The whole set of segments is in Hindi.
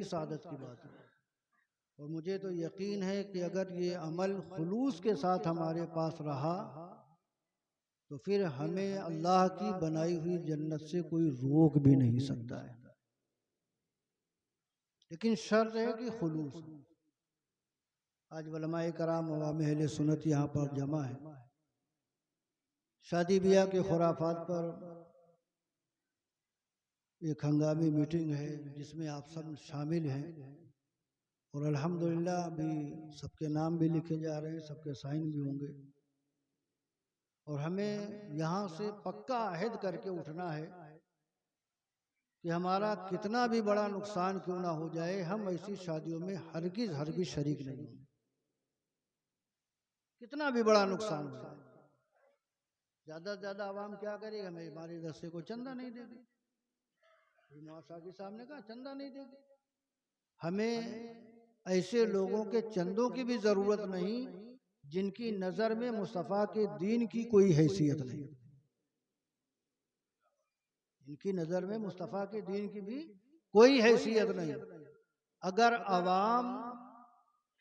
सादत की बात है। और मुझे तो यकीन है कि अगर ये अमल खुलूस के साथ हमारे पास रहा तो फिर हमें अल्लाह की बनाई हुई जन्नत से कोई रोक भी नहीं सकता है। लेकिन शर्त है कि खुलूस। आज उलमाए कराम अवाम अहले सुन्नत यहाँ पर जमा है। शादी ब्याह के खुराफात पर एक हंगामी मीटिंग है जिसमें आप सब शामिल हैं और अल्हम्दुलिल्लाह अभी सबके नाम भी लिखे जा रहे हैं, सबके साइन भी होंगे। और हमें यहाँ से पक्का अहद करके उठना है कि हमारा कितना भी बड़ा नुकसान क्यों ना हो जाए, हम ऐसी शादियों में हरगिज हरगिज शरीक नहीं होंगे। कितना भी बड़ा नुकसान हो जाए, ज्यादा से ज्यादा आवाम क्या करेगी, हमें हमारे दस्ते को चंदा नहीं देगी। साकी साहब ने कहा चंदा नहीं देगी। हमें ऐसे लोगों के चंदों की भी जरूरत नहीं जिनकी नजर में मुस्तफा के दीन की कोई हैसियत नहीं, इनकी नजर में मुस्तफा के दीन की भी कोई हैसियत नहीं। अगर अवाम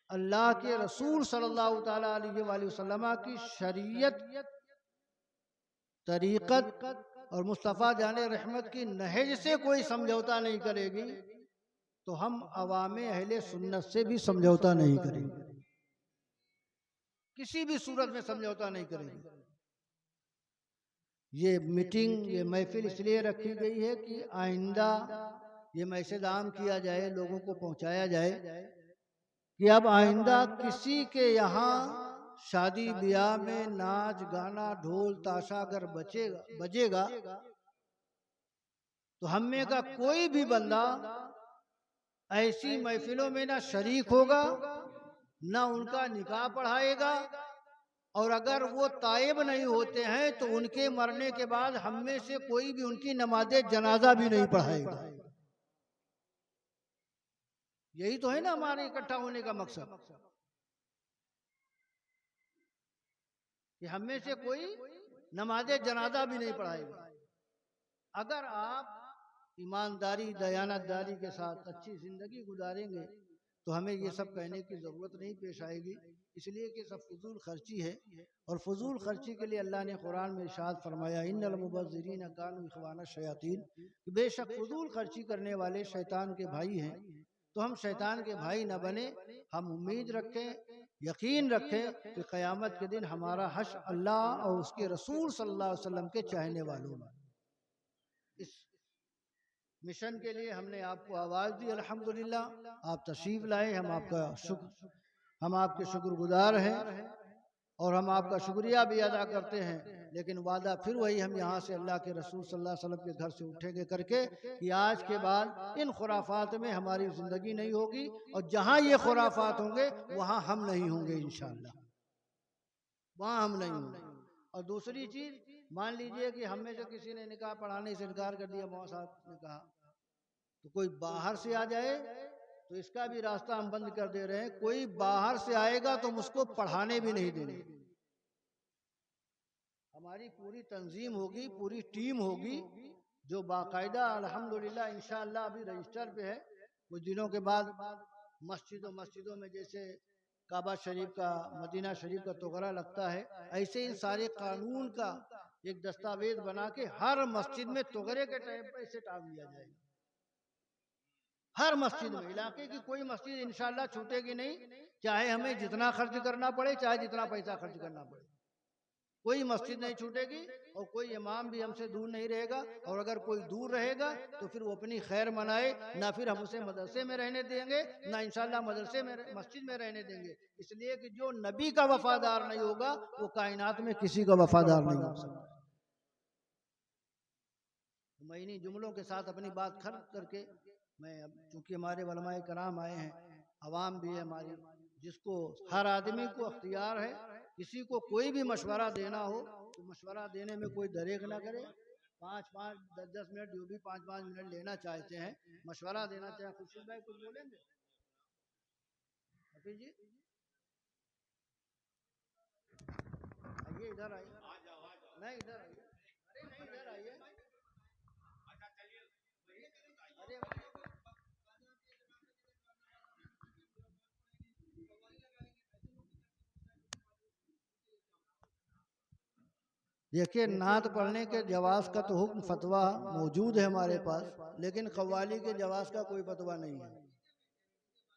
अल्लाह के रसूल सल्लल्लाहु ताला अलैहि वसल्लम की शरीयत, तरीक़त और मुस्तफ़ा जाने रहमत की नहज से कोई समझौता नहीं करेगी तो हम अवामे अहले सुन्नत से भी समझौता नहीं करेंगे, किसी भी सूरत में समझौता नहीं करेंगे। ये मीटिंग, ये महफिल इसलिए रखी गई है कि आइंदा ये मैसेज आम किया जाए, लोगों को पहुंचाया जाए कि अब आइंदा किसी के यहाँ शादी ब्याह में नाच गाना ढोल ताशा अगर बजेगा तो हम में का कोई भी बंदा ऐसी महफिलों में ना शरीक होगा, ना उनका निकाह पढ़ाएगा, और अगर वो ताइब नहीं होते हैं तो उनके मरने के बाद हम में से कोई भी उनकी नमाज़े जनाजा भी नहीं पढ़ाएगा। यही तो है ना हमारे इकट्ठा होने का मकसद, कि हम में से कोई नमाज़े जनाजा भी नहीं पढ़ाएगा। अगर आप ईमानदारी दयानतदारी के साथ अच्छी जिंदगी गुजारेंगे तो हमें ये सब कहने की ज़रूरत नहीं पेश आएगी, इसलिए कि सब फजूल खर्ची है। और फजूल खर्ची के लिए अल्लाह ने कुरान में इरशाद फरमाया, इन्नल मुबज़्ज़िरीन कानू इख़वान शयातीन, बेशक फजूल खर्ची करने वाले शैतान के भाई हैं। तो हम शैतान के भाई न बने, हम उम्मीद रखें, यकीन रखें कि क़यामत के दिन हमारा हश्र अल्लाह और उसके रसूल सल्लल्लाहु अलैहि वसल्लम के चाहने वालों में। इस मिशन के लिए हमने आपको आवाज़ दी, अल्हम्दुलिल्लाह आप तशरीफ़ लाए, हम आपके शुक्रगुजार हैं और हम आपका शुक्रिया भी अदा करते हैं। लेकिन वादा फिर वही, हम यहाँ से अल्लाह के रसूल सल्लल्लाहु अलैहि वसल्लम के घर से उठेंगे करके कि आज के बाद इन खुराफात में हमारी ज़िंदगी नहीं होगी, और जहाँ ये खुराफात होंगे वहाँ हम नहीं होंगे इंशाअल्लाह, वहाँ हम नहीं होंगे। और दूसरी चीज़, मान लीजिए कि हम में से किसी ने निकाह पढ़ाने से इनकार कर दिया, मौला साहब ने कहा, तो कोई बाहर से आ जाए तो इसका भी रास्ता हम बंद कर दे रहे हैं। कोई बाहर से आएगा तो हम उसको पढ़ाने भी नहीं देंगे। हमारी पूरी तंजीम होगी, पूरी टीम होगी जो बाकायदा अल्हम्दुलिल्लाह इंशाअल्लाह अभी रजिस्टर पे है। कुछ दिनों के बाद मस्जिदों में जैसे काबा शरीफ का, मदीना शरीफ का तोगरा लगता है, ऐसे इन सारे कानून का एक दस्तावेज बना के हर मस्जिद में तोगरे के टाइम पर इसे टांग दिया जाएगा। हर मस्जिद में, इलाके की कोई मस्जिद इंशाअल्लाह छूटेगी नहीं, चाहे हमें जितना खर्च करना पड़े, चाहे जितना पैसा खर्च करना पड़े, कोई मस्जिद नहीं छूटेगी। और कोई इमाम भी हमसे दूर नहीं रहेगा, और अगर कोई दूर रहेगा तो फिर वो अपनी खैर मनाए, ना फिर हम उसे मदरसे में रहने देंगे, ना इंशाअल्लाह मदरसे में मस्जिद में रहने देंगे। इसलिए कि जो नबी का वफादार नहीं होगा वो कायनात में किसी का वफादार नहीं हो सकता। मैं इन्हीं जुमलों के साथ अपनी बात खत्म करके, मैं अब चूंकि हमारे उलमाए कराम आए हैं, अवाम भी है हमारी, जिसको हर आदमी को अख्तियार है, किसी को कोई भी मशवरा देना हो तो मशवरा देने में कोई दरेग ना करे। 5-5, 10-10 मिनट, जो भी 5-5 मिनट लेना चाहते हैं, मशवरा देना चाहे। खुर्शीद भाई कुछ बोलेंगे? हफीज जी आइए, इधर आइए, नहीं इधर आइए, अरे नहीं इधर आइए, अरे देखिए, नात पढ़ने के जवाज का तो हुक्म फतवा मौजूद है हमारे पास, लेकिन कव्वाली के जवाज का कोई फतवा नहीं है।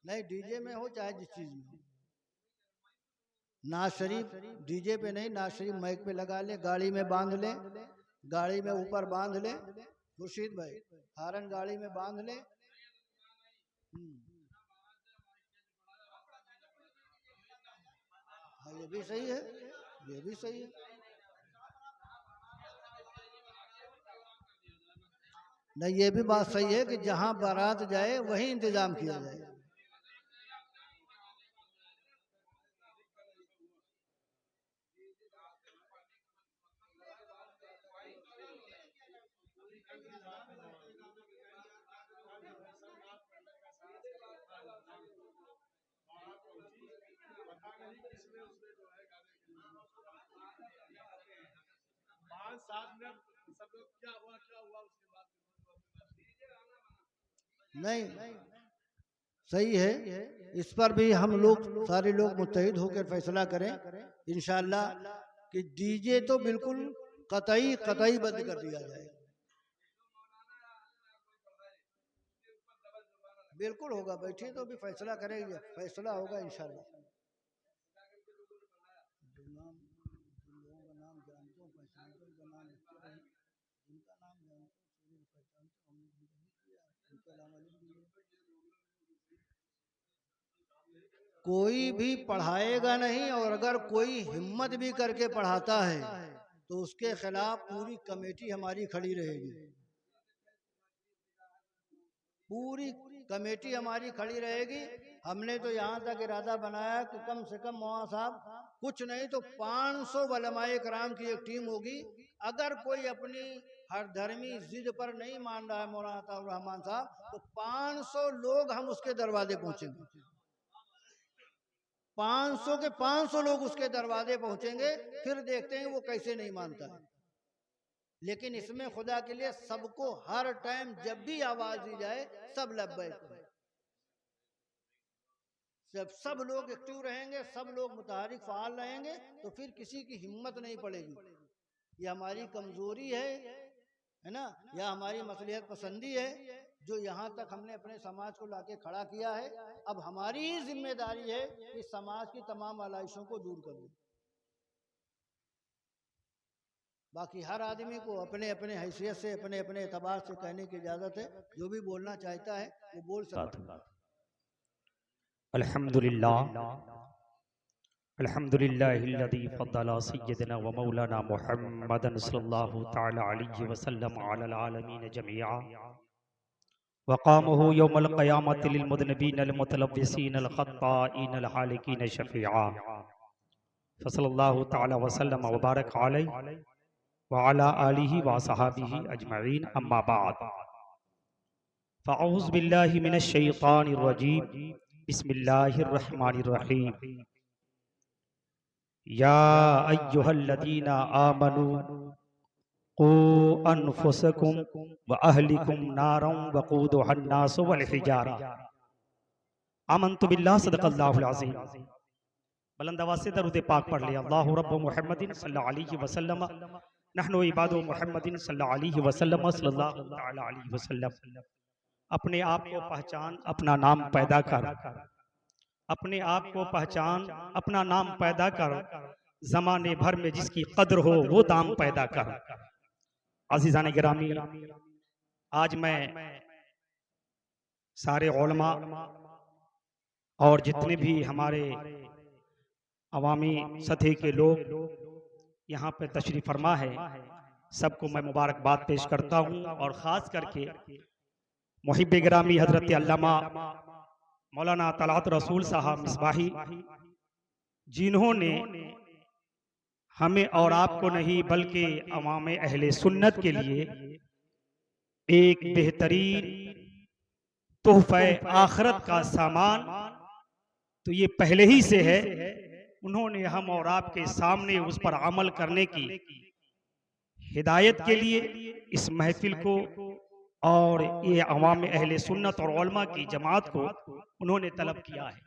नहीं, डीजे में हो चाहे जिस चीज में हो, नाज शरीफ डीजे पे नहीं, नाज शरीफ माइक पे लगा ले, गाड़ी में बांध ले, गाड़ी में ऊपर बांध ले, खुर्शीद भाई हारन गाड़ी में बांध ले। हाँ, ये भी सही है, ये भी सही है। नहीं, ये भी बात सही है कि जहां बारात जाए वहीं इंतजाम किया जाए। नहीं, सही है, इस पर भी हम लोग सारे लोग मुत्तहिद होकर फैसला करें इंशाअल्लाह कि डीजे तो बिल्कुल कतई कतई बंद कर दिया जाए। बिल्कुल होगा, बैठिए तो भी फैसला करेंगे, फैसला होगा इंशाअल्लाह। कोई भी पढ़ाएगा नहीं, और अगर कोई हिम्मत भी करके पढ़ाता है तो उसके खिलाफ पूरी कमेटी हमारी खड़ी रहेगी, पूरी कमेटी हमारी खड़ी रहेगी। हमने तो यहाँ तक इरादा बनाया कि कम से कम मौलाना साहब कुछ नहीं तो 500 उलमाए कराम की एक टीम होगी। अगर कोई अपनी हर धर्मी जिद पर नहीं मान रहा है मौलाना अताउर रहमान साहब, तो 500 लोग हम उसके दरवाजे पहुंचेंगे, 500 के 500 लोग उसके दरवाजे पहुंचेंगे, फिर देखते हैं वो कैसे नहीं मानता है। लेकिन इसमें खुदा के लिए सबको हर टाइम जब भी आवाज दी जाए सब लब्बैक, सब लोग एक्टिव रहेंगे, सब लोग मुतहरिक फाल रहेंगे, तो फिर किसी की हिम्मत नहीं पड़ेगी। ये हमारी कमजोरी है ना, या हमारी मसलियत पसंदी है जो यहाँ तक हमने अपने समाज को लाके खड़ा किया है। अब हमारी ही जिम्मेदारी है कि समाज की तमाम आलाइशों को दूर कर दें। बाकी हर आदमी को अपने अपने हैसियत से, अपने अपने एतबार से कहने की इजाजत है, जो भी बोलना चाहता है वो बोल सकता है। अल्हम्दुलिल्लाह अल्हम्दुलिल्लाहिल्लज़ी फ़द्दला सय्यदना व मौलाना मुहम्मदन सल्लल्लाहु तआला अलैहि वसल्लम अलल आलमीन जमीआ व क़ामहु यौमल क़यामति लिल मुज़निबीन अल मुतलव्विसीन अल ख़त्ताईन अल हालिकीन शफ़ीआ फ़सल्लल्लाहु तआला व सल्लम व बारक अलैहि व अला आलिहि व असहाबिहि अजमईन अम्मा बाद फ़अऊज़ु बिल्लाहि मिनश शैतानिर रजीम बिस्मिल्लाहिर रहमानिर रहीम या अय्युहल्लज़ीना आमनू क़ू अनफुसकुम व अहलिकुम नारन वक़ूदुहन नासु वल हिजारा आमन्तु बिल्लाहि सदक़ल्लाहुल अज़ीम। बुलंद आवाज़ से दरूद पाक पढ़ लिया। अल्लाहु रब्बु मुहम्मदिन सल्लल्लाहु अलैहि वसल्लम नहनु इबादु मुहम्मदिन सल्लल्लाहु अलैहि वसल्लम सल्लल्लाहु तआला अलैहि वसल्लम। अपने आप को पहचान, अपना नाम पैदा कर, अपने आप को पहचान, अपना नाम पैदा कर, जमाने भर में जिसकी कद्र हो वो दाम पैदा कर। अज़ीज़ान गिरामी, आज मैं सारे उलमा और जितने भी हमारे अवामी सतह के लोग यहाँ पे तशरीफ फरमा है, सबको मैं मुबारकबाद पेश करता हूँ। और ख़ास करके मुहिब्बे गिरामी हज़रत अल्लामा मौलाना तलअत रसूल साहब मिसबाही, जिन्होंने हमें और आपको नहीं बल्कि अवाम अहले सुन्नत के लिए एक बेहतरीन तोहफा आखिरत का सामान तो ये पहले ही से है, उन्होंने हम और आपके सामने उस पर अमल करने की हिदायत के लिए इस महफिल को और ये अवाम अहले सुन्नत और उलमा की जमात को उन्होंने तलब किया है।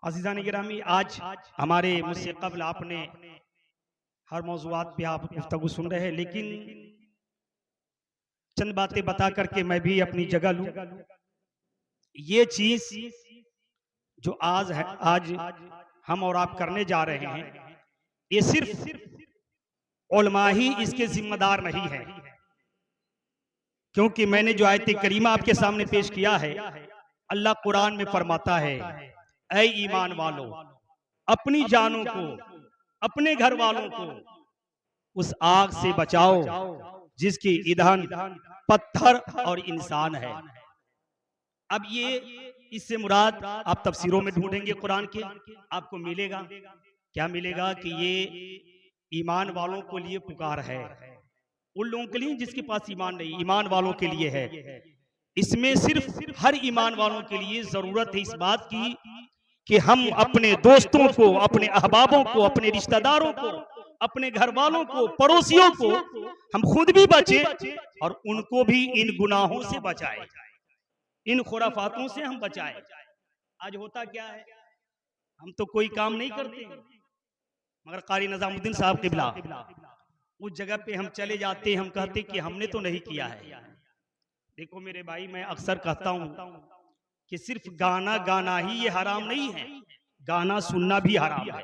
अज़ीज़ान गिरामी, आज हमारे मुझसे कबल आपने हर मौजूआत पे आप गुफ्तगू सुन रहे हैं, लेकिन चंद बातें बता करके मैं भी अपनी जगह लूं। ये चीज जो आज हम और आप करने जा रहे हैं, ये सिर्फ उलमा ही इसके जिम्मेदार नहीं है, क्योंकि मैंने जो आयत करीमा आपके सामने पेश किया है, अल्लाह कुरान में फरमाता है, ऐ ईमान वालों, अपनी जानों को, अपने घर वालों को उस आग से बचाओ जिसकी ईंधन पत्थर और इंसान है। अब ये इससे मुराद आप तफसीरों में ढूंढेंगे कुरान के, आपको मिलेगा। क्या मिलेगा कि ये ईमान वालों को लिए पुकार है, उन लोगों के लिए जिसके पास ईमान नहीं, ईमान वालों के लिए है। इसमें सिर्फ हर ईमान वालों के लिए जरूरत है इस बात की कि हम अपने दोस्तों को, अपने अहबाबों को, अपने रिश्तेदारों को, अपने घर वालों को, पड़ोसियों को हम खुद भी बचे और उनको भी इन गुनाहों से बचाए, इन खुराफातों से हम बचाए। आज होता क्या है, हम तो कोई काम नहीं करते, मगर कारी निजामुद्दीन साहब क़िबला उस जगह पे हम चले जाते, हम कहते कि हमने तो नहीं किया है। देखो मेरे भाई, मैं अक्सर कहता हूं कि सिर्फ गाना गाना ही ये हराम नहीं है, गाना सुनना भी हराम है।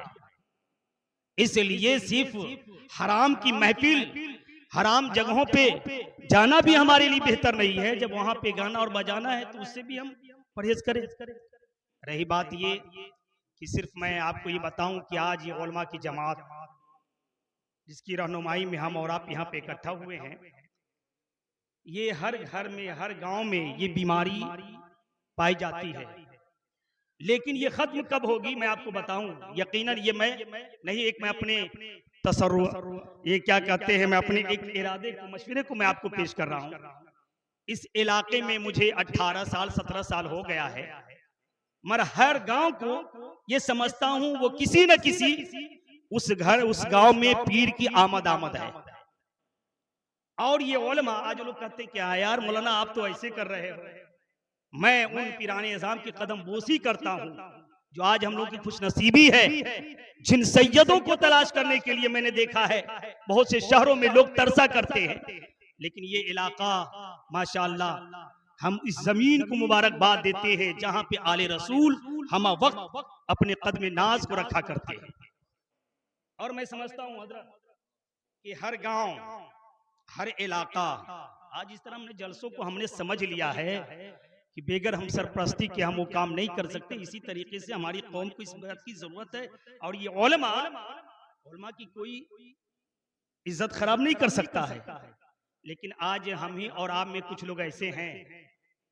इसलिए सिर्फ हराम की महफिल, हराम जगहों पे जाना भी हमारे लिए बेहतर नहीं है। जब वहां पे गाना और बजाना है तो उससे भी हम परहेज करें। रही बात ये कि सिर्फ मैं आपको ये बताऊं कि आज ये उलमा की जमात जिसकी रहनुमाई में हम और आप यहाँ पे इकट्ठा हुए हैं, ये हर घर में, हर गांव में ये बीमारी पाई जाती है। लेकिन ये खत्म कब होगी मैं आपको बताऊं। यकीनन ये मैं नहीं, एक मैं अपने तसर्रुअ, ये क्या कहते हैं, मैं अपने एक इरादे को, मशवरे को मैं आपको पेश कर रहा हूं। इस इलाके में मुझे 18 साल 17 साल हो गया है, मगर हर गांव को ये समझता हूं वो किसी न किसी उस गांव में पीर की आमद है। और ये उलमा, आज लोग कहते क्या है यार मौलाना आप तो ऐसे कर रहे हो। मैं उन पीराने निज़ाम की कदम बोसी करता हूं जो आज हम लोग की खुशनसीबी है, जिन सैयदों को तलाश करने के लिए मैंने देखा है बहुत से शहरों में लोग तरसा करते हैं, लेकिन ये इलाका माशाअल्लाह, हम इस जमीन को मुबारकबाद देते हैं जहां पे आले रसूल हम वक्त अपने कदम नाज को रखा करते हैं। और मैं समझता हूं हजरत कि हर गांव, हर इलाका, आज इस तरह हमने जलसों को हमने समझ लिया है कि बेगर हम सरपरस्ती के हम वो काम नहीं कर सकते। इसी तरीके से हमारी कौम को इस बात की जरूरत है। और ये उलमा की कोई इज्जत खराब नहीं कर सकता है, लेकिन आज हम ही और आप में कुछ लोग ऐसे हैं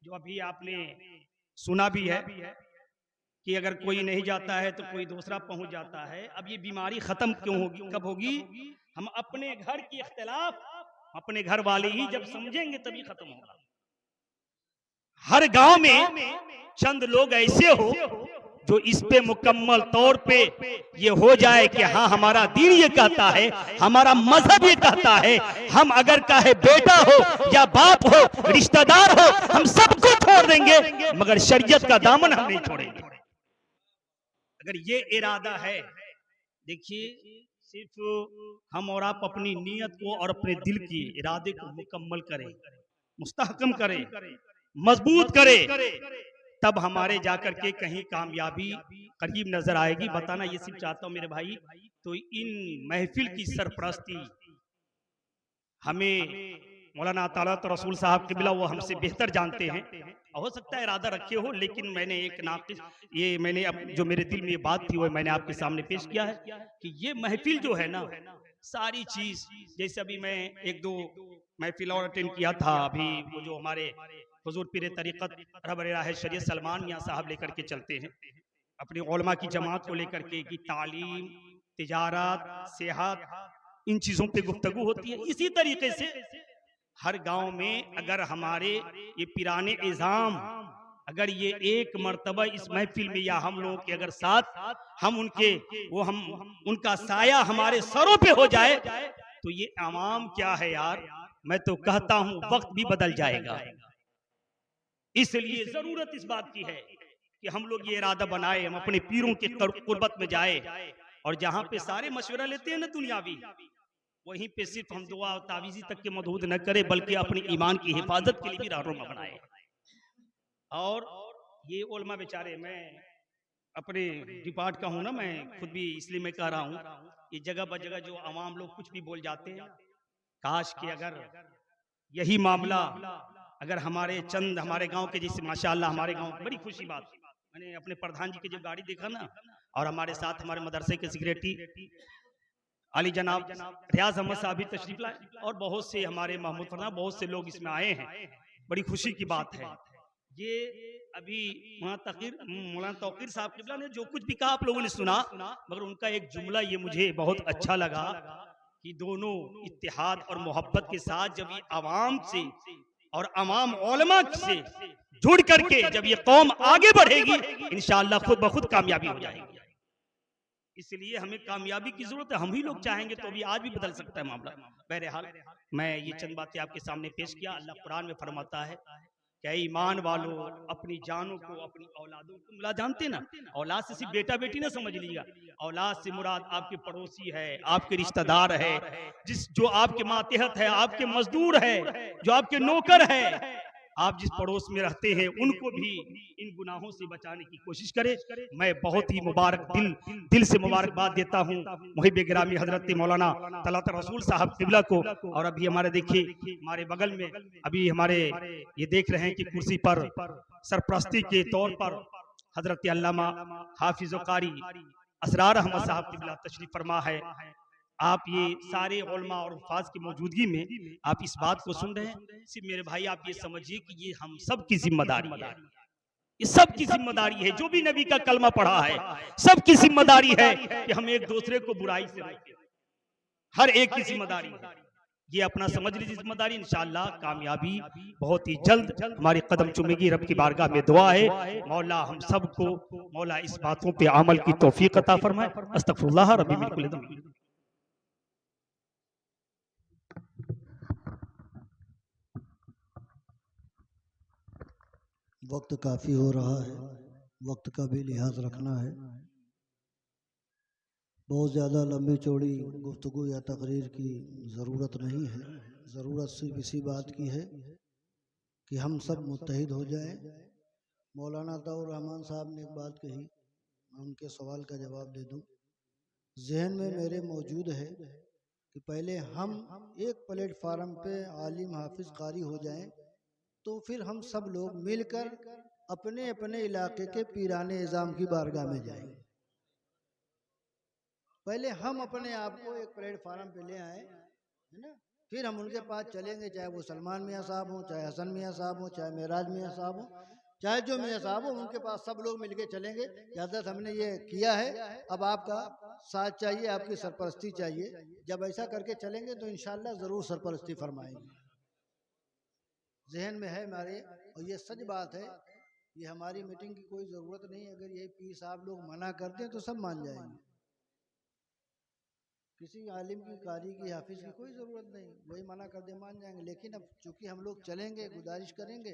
जो अभी आपने सुना भी है कि अगर कोई नहीं जाता है तो कोई दूसरा पहुंच जाता है। अब ये बीमारी खत्म क्यों होगी, कब होगी? हम अपने घर की इख्तिलाफ अपने घर वाले ही जब समझेंगे तभी खत्म होगा। हर गांव में चंद लोग ऐसे हो जो इस पे मुकम्मल तौर पे ये हो जाए कि हाँ हमारा दीन ये कहता है, हमारा मजहब ये कहता है, हम अगर चाहे बेटा हो या बाप हो, रिश्तेदार हो, हम सबको छोड़ देंगे मगर शरीयत का दामन हम नहीं छोड़ेंगे। अगर ये इरादा है, देखिए सिर्फ हम और आप अपनी नीयत को और अपने दिल की इरादे को मुकम्मल करें, मुस्तहकम करें, मजबूत करें, तब हमारे जाकर के कहीं कामयाबी करीब नजर आएगी। बताना ये सिर्फ चाहता हूं मेरे भाई, तो इन महफिल की सरपरस्ती हमें मौलाना ताला तो रसूल साहब क़िबला वो हमसे बेहतर जानते हैं। हो सकता है इरादा रखे हो, लेकिन मैंने एक नाक़िस, ये मैंने अब जो मेरे दिल में ये बात थी वो मैंने आपके सामने पेश किया है कि ये महफिल जो है ना, सारी चीज, जैसे अभी मैं एक दो महफिल और अटेंड किया था, अभी वो जो हमारे हुजूर पीर तरीक़त रहबर शरीयत सलमान मियां साहब लेकर के चलते हैं अपनी उलमा की जमात को लेकर के, कि तालीम, तिजारत, सेहत, इन चीजों पे गुफ्तगू होती है। इसी तरीके से हर गांव में अगर हमारे ये पिराने इज़ाम अगर ये एक मर्तबा इस महफिल में या हम लोगों के अगर साथ हम उनके वो हम उनका साया हमारे सरों पे हो जाए तो ये आवाम क्या है यार, मैं तो कहता हूं वक्त भी बदल जाएगा। इसलिए जरूरत इस बात की है कि हम लोग ये इरादा बनाए, हम अपने पीरों के कुर्बत में जाए, और जहाँ पे सारे मशवरा लेते हैं ना दुनियावी, वहीं पे सिर्फ हम दुआ और तावीज़ी तक के मदहूद न करें, बल्कि अपनी ईमान की हिफाजत के लिए भी रहनुमा बनाए। और ये उलमा बेचारे, मैं अपने डिपार्ट का हूँ ना, मैं खुद भी इसलिए मैं कह रहा हूँ, ये जगह ब जगह जो आवाम लोग कुछ भी बोल जाते हैं, काश कि अगर यही मामला अगर हमारे गांव के, जैसे माशाअल्लाह हमारे गांव, बड़ी खुशी बात, मैंने अपने प्रधान जी की जब गाड़ी देखा ना, और हमारे साथ हमारे मदरसे के सेक्रेटरी अली जनाब रियाज अहमद साहब भी तशरीफ लाए, और बहुत से हमारे महमूद फरना, बहुत से लोग इसमें आए हैं। बड़ी खुशी की बात है। ये अभी मौलाना तौकीर साहब किबला ने जो कुछ भी कहा आप लोगों ने सुना, मगर उनका एक जुमला ये मुझे बहुत अच्छा लगा कि दोनों इत्तेहाद और मोहब्बत के साथ जब ये आवाम से और अवाम उलमा से जुड़ करके जब ये कौम आगे बढ़ेगी, इंशाअल्लाह खुद ब खुद कामयाबी हो जाएगी। इसलिए हमें कामयाबी की जरूरत है। हम ही लोग चाहेंगे तो अभी आज भी बदल सकता है मामला। बहरहाल मैं ये चंद बातें आपके सामने पेश किया। अल्लाह कुरान में फरमाता है, क्या ईमान वालों अपनी जानों को, अपनी औलादों को मिला, जानते ना, औलाद से सिर्फ बेटा बेटी ना समझ लीजिएगा, औलाद से मुराद आपके पड़ोसी है, आपके रिश्तेदार है, जो आपके मातहत है, आपके मजदूर है, जो आपके नौकर है, आप जिस पड़ोस में रहते हैं, उनको भी इन गुनाहों से बचाने की कोशिश करें। मैं बहुत ही दिल से मुबारकबाद देता हूँ मुहिब गिरामी हजरत मौलाना तलत रसूल साहब किबला को। और अभी हमारे देखिए हमारे बगल में अभी हमारे ये देख रहे हैं कि कुर्सी पर सरप्रस्ती के तौर पर हजरत अल्लामा हाफिज कारी असरार अहमद साहब किबला तशरीफ फरमा है। आप ये सारे उलमा और हुफ़ाज़ की मौजूदगी में आप इस बात को सुन रहे हैं। सिर्फ मेरे भाई आप ये समझिए कि ये हम सब की जिम्मेदारी है, ये सब की जिम्मेदारी है। जो भी नबी का कलमा पढ़ा है, सब की जिम्मेदारी है कि हम एक दूसरे को बुराई से रोकें। हर एक की जिम्मेदारी है, ये अपना समझ लीजिए जिम्मेदारी। इंशाअल्लाह कामयाबी बहुत ही जल्द हमारी कदम चूमेगी। रब की बारगाह में दुआ है, मौला हम सबको, मौला इस बातों पे अमल की तौफीक अता फरमाए। अस्तगफिरुल्लाह रब्बी मिन कुल्लि ज़ंब। वक्त काफ़ी हो रहा है, वक्त का भी लिहाज रखना है। बहुत ज़्यादा लंबी चौड़ी गुफ्तगू या तकरीर की ज़रूरत नहीं है। ज़रूरत सिर्फ इसी बात की है कि हम सब मुत्तहिद हो जाएं। मौलाना अताउर रहमान साहब ने एक बात कही, मैं उनके सवाल का जवाब दे दूं। जहन में मेरे मौजूद है कि पहले हम एक प्लेटफार्म पे आलिम हाफिज कारी हो जाएं, तो फिर हम सब लोग मिलकर अपने अपने इलाके के पीराने निज़ाम की बारगाह में जाएंगे। पहले हम अपने आप को एक प्लेटफार्म पे ले आए, है ना, फिर हम उनके पास चलेंगे, चाहे वो सलमान मियाँ साहब हों, चाहे हसन मियाँ साहब हों, चाहे मेराज मियाँ साहब हों, चाहे जो मियाँ साहब हो, उनके पास सब लोग मिलके चलेंगे। हज़रत हमने ये किया है, अब आपका साथ चाहिए, आपकी सरपरस्ती चाहिए। जब ऐसा करके चलेंगे तो इंशाअल्लाह ज़रूर सरपरस्ती फरमाएंगे। जहन में है हमारे, और ये सच बात है, ये हमारी मीटिंग की कोई ज़रूरत नहीं। अगर ये पीर साहब लोग मना करते हैं तो सब मान जाएंगे। किसी आलिम की, कारी की, हाफिज की कोई ज़रूरत नहीं, वही मना कर दे मान जाएंगे। लेकिन अब चूंकि हम लोग चलेंगे, गुजारिश करेंगे